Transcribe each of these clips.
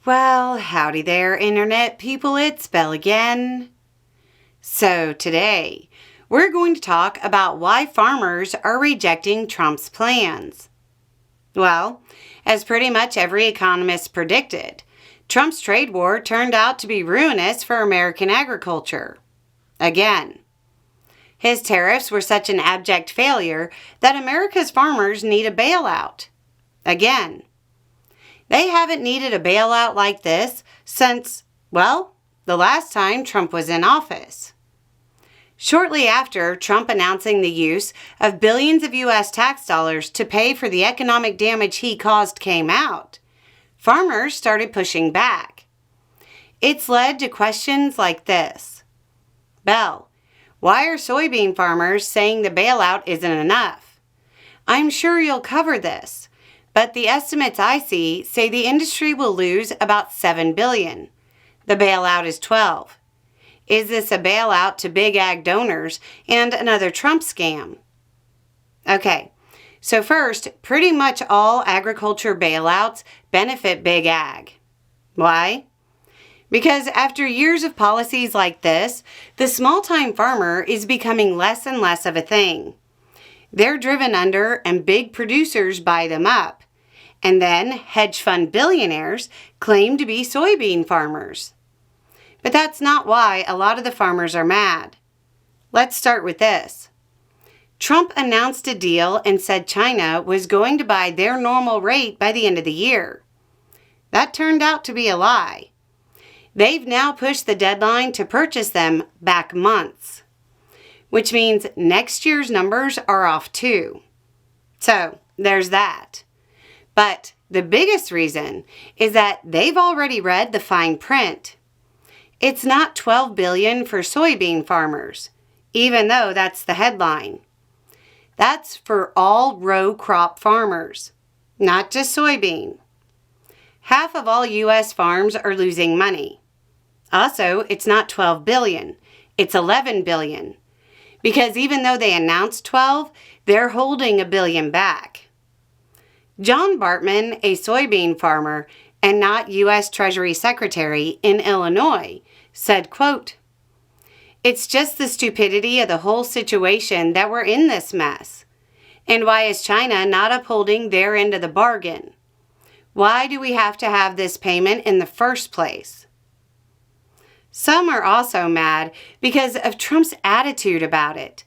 Well, howdy there, Internet people, it's Belle again. So today, we're going to talk about why farmers are rejecting Trump's plans. Well, as pretty much every economist predicted, Trump's trade war turned out to be ruinous for American agriculture. Again. His tariffs were such an abject failure that America's farmers need a bailout. Again. They haven't needed a bailout like this since, well, the last time Trump was in office. Shortly after Trump announcing the use of billions of U.S. tax dollars to pay for the economic damage he caused came out, farmers started pushing back. It's led to questions like this. Belle, why are soybean farmers saying the bailout isn't enough? I'm sure you'll cover this. But the estimates I see say the industry will lose about $7 billion. The bailout is 12. Is this a bailout to big ag donors and another Trump scam? Okay, so first, pretty much all agriculture bailouts benefit big ag. Why? Because after years of policies like this, the small-time farmer is becoming less and less of a thing. They're driven under and big producers buy them up. And then hedge fund billionaires claim to be soybean farmers. But that's not why a lot of the farmers are mad. Let's start with this. Trump announced a deal and said China was going to buy their normal rate by the end of the year. That turned out to be a lie. They've now pushed the deadline to purchase them back months, which means next year's numbers are off too. So there's that. But the biggest reason is that they've already read the fine print. It's not $12 billion for soybean farmers, even though that's the headline. That's for all row crop farmers, not just soybean. Half of all U.S. farms are losing money. Also, it's not $12 billion, it's $11 billion. Because even though they announced 12, they're holding $1 billion back. John Bartman, a soybean farmer and not U.S. Treasury Secretary in Illinois, said, quote, "It's just the stupidity of the whole situation that we're in this mess. And why is China not upholding their end of the bargain? Why do we have to have this payment in the first place?" Some are also mad because of Trump's attitude about it.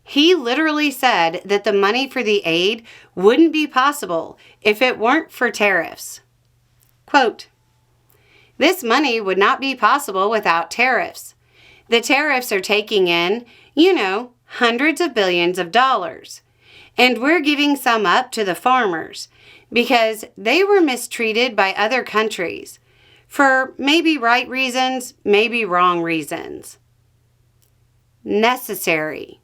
He literally said that the money for the aid wouldn't be possible if it weren't for tariffs. Quote, "This money would not be possible without tariffs. The tariffs are taking in, hundreds of billions of dollars. And we're giving some up to the farmers because they were mistreated by other countries for maybe right reasons, maybe wrong reasons." Necessary.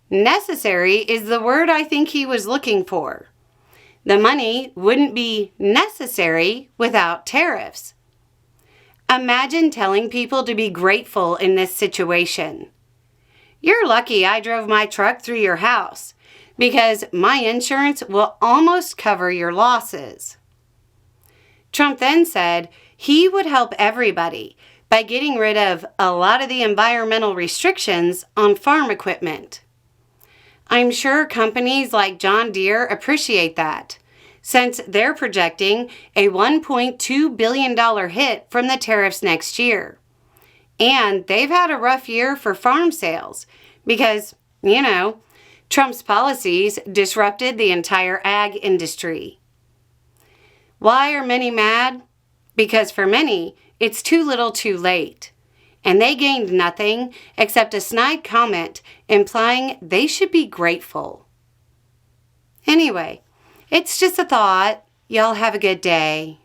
Necessary is the word I think he was looking for. The money wouldn't be necessary without tariffs. Imagine telling people to be grateful in this situation. You're lucky I drove my truck through your house because my insurance will almost cover your losses. Trump then said he would help everybody by getting rid of a lot of the environmental restrictions on farm equipment. I'm sure companies like John Deere appreciate that, since they're projecting a $1.2 billion hit from the tariffs next year. And they've had a rough year for farm sales because, Trump's policies disrupted the entire ag industry. Why are many mad? Because for many, it's too little too late. And they gained nothing except a snide comment implying they should be grateful. Anyway, it's just a thought. Y'all have a good day.